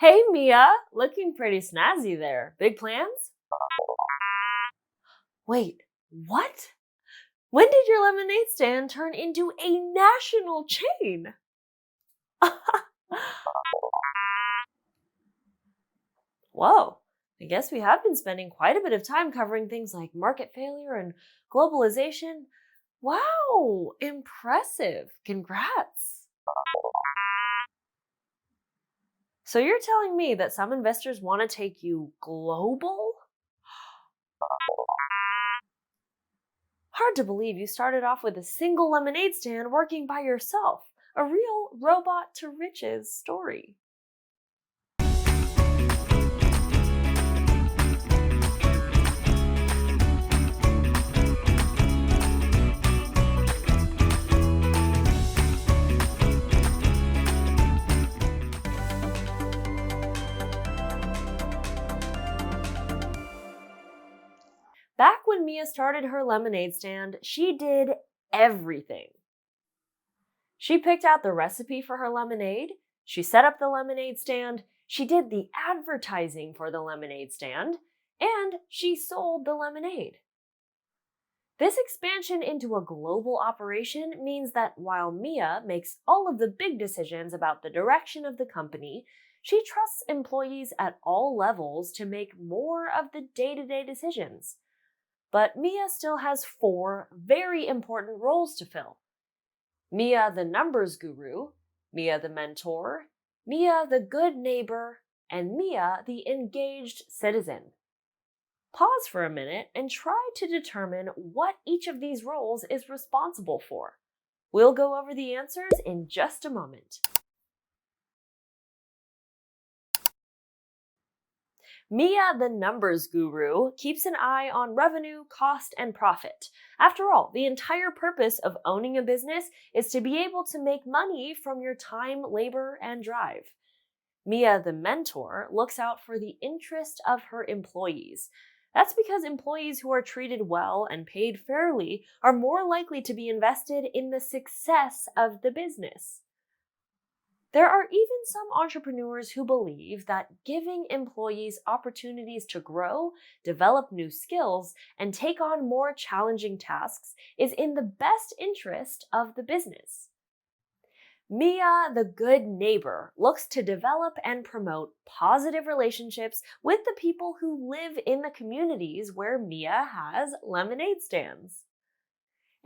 Hey Mia, looking pretty snazzy there. Big plans? Wait, what? When did your lemonade stand turn into a national chain? Whoa, I guess we have been spending quite a bit of time covering things like market failure and globalization. Wow, impressive. Congrats. So you're telling me that some investors want to take you global? Hard to believe you started off with a single lemonade stand working by yourself. A real robot to riches story. Back when Mia started her lemonade stand, she did everything. She picked out the recipe for her lemonade, she set up the lemonade stand, she did the advertising for the lemonade stand, and she sold the lemonade. This expansion into a global operation means that while Mia makes all of the big decisions about the direction of the company, she trusts employees at all levels to make more of the day-to-day decisions. But Mia still has 4 very important roles to fill. Mia the numbers guru, Mia the mentor, Mia the good neighbor, and Mia the engaged citizen. Pause for a minute and try to determine what each of these roles is responsible for. We'll go over the answers in just a moment. Mia, the numbers guru, keeps an eye on revenue, cost, and profit. After all, the entire purpose of owning a business is to be able to make money from your time, labor, and drive. Mia, the mentor, looks out for the interest of her employees. That's because employees who are treated well and paid fairly are more likely to be invested in the success of the business. There are even some entrepreneurs who believe that giving employees opportunities to grow, develop new skills, and take on more challenging tasks is in the best interest of the business. Mia, the good neighbor, looks to develop and promote positive relationships with the people who live in the communities where Mia has lemonade stands.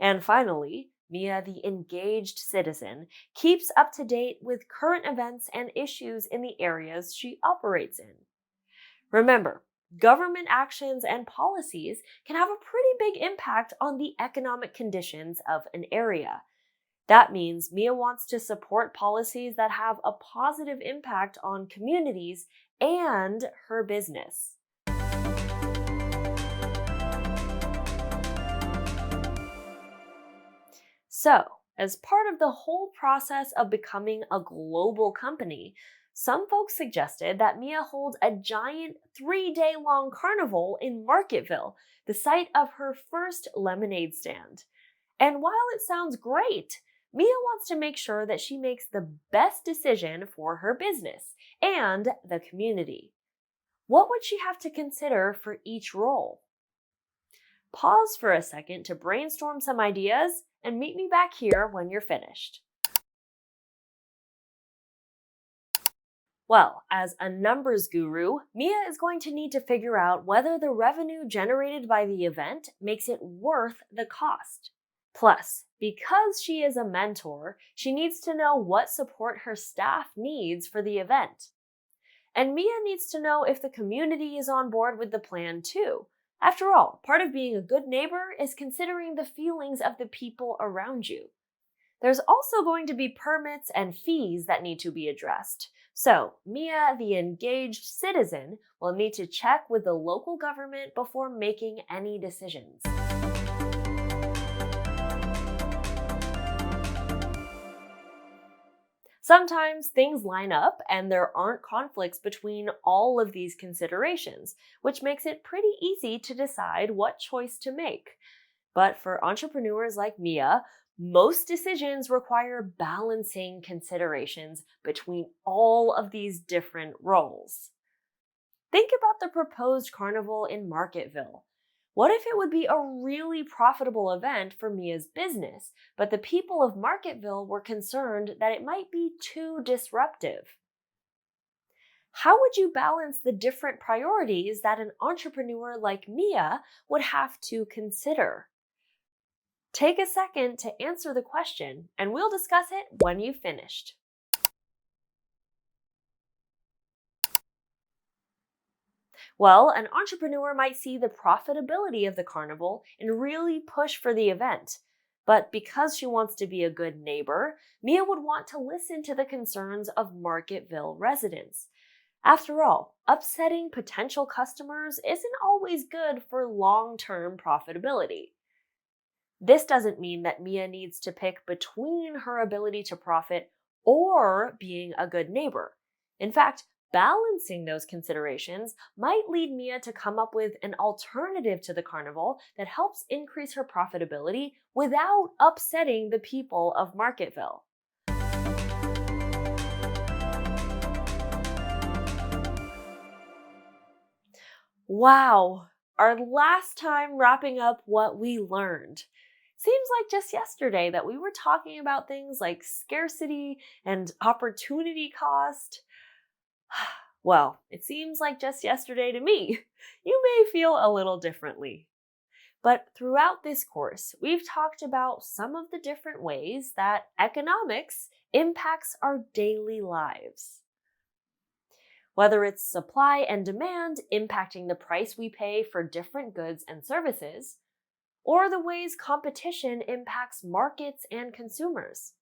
And finally, Mia, the engaged citizen, keeps up to date with current events and issues in the areas she operates in. Remember, government actions and policies can have a pretty big impact on the economic conditions of an area. That means Mia wants to support policies that have a positive impact on communities and her business. So, as part of the whole process of becoming a global company, some folks suggested that Mia holds a giant 3-day-long carnival in Marketville, the site of her first lemonade stand. And while it sounds great, Mia wants to make sure that she makes the best decision for her business and the community. What would she have to consider for each role? Pause for a second to brainstorm some ideas and meet me back here when you're finished. Well, as a numbers guru, Mia is going to need to figure out whether the revenue generated by the event makes it worth the cost. Plus, because she is a mentor, she needs to know what support her staff needs for the event. And Mia needs to know if the community is on board with the plan too. After all, part of being a good neighbor is considering the feelings of the people around you. There's also going to be permits and fees that need to be addressed. So, Mia, the engaged citizen, will need to check with the local government before making any decisions. Sometimes things line up and there aren't conflicts between all of these considerations, which makes it pretty easy to decide what choice to make. But for entrepreneurs like Mia, Most decisions require balancing considerations between all of these different roles. Think about the proposed carnival in Marketville. What if it would be a really profitable event for Mia's business, but the people of Marketville were concerned that it might be too disruptive? How would you balance the different priorities that an entrepreneur like Mia would have to consider? Take a second to answer the question, and we'll discuss it when you've finished. Well, an entrepreneur might see the profitability of the carnival and really push for the event. But because she wants to be a good neighbor, Mia would want to listen to the concerns of Marketville residents. After all, upsetting potential customers isn't always good for long-term profitability. This doesn't mean that Mia needs to pick between her ability to profit or being a good neighbor. In fact, balancing those considerations might lead Mia to come up with an alternative to the carnival that helps increase her profitability without upsetting the people of Marketville. Wow, our last time wrapping up what we learned. Seems like just yesterday that we were talking about things like scarcity and opportunity cost. Well, it seems like just yesterday to me. You may feel a little differently. But throughout this course, we've talked about some of the different ways that economics impacts our daily lives. Whether it's supply and demand impacting the price we pay for different goods and services, or the ways competition impacts markets and consumers.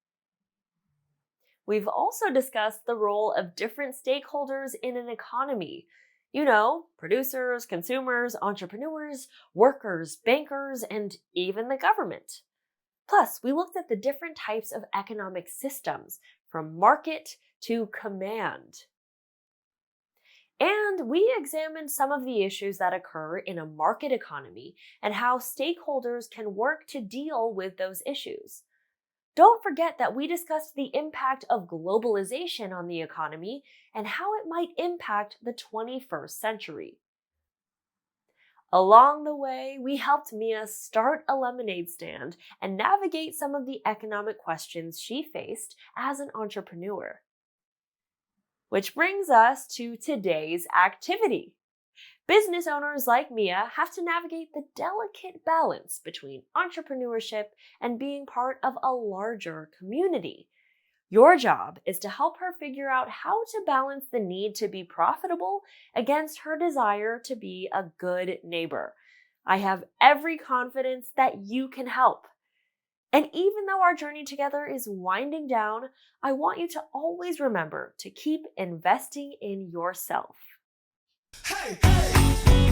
We've also discussed the role of different stakeholders in an economy. Producers, consumers, entrepreneurs, workers, bankers, and even the government. Plus, we looked at the different types of economic systems, from market to command. And we examined some of the issues that occur in a market economy and how stakeholders can work to deal with those issues. Don't forget that we discussed the impact of globalization on the economy and how it might impact the 21st century. Along the way, we helped Mia start a lemonade stand and navigate some of the economic questions she faced as an entrepreneur. Which brings us to today's activity. Business owners like Mia have to navigate the delicate balance between entrepreneurship and being part of a larger community. Your job is to help her figure out how to balance the need to be profitable against her desire to be a good neighbor. I have every confidence that you can help. And even though our journey together is winding down, I want you to always remember to keep investing in yourself. Hey, hey!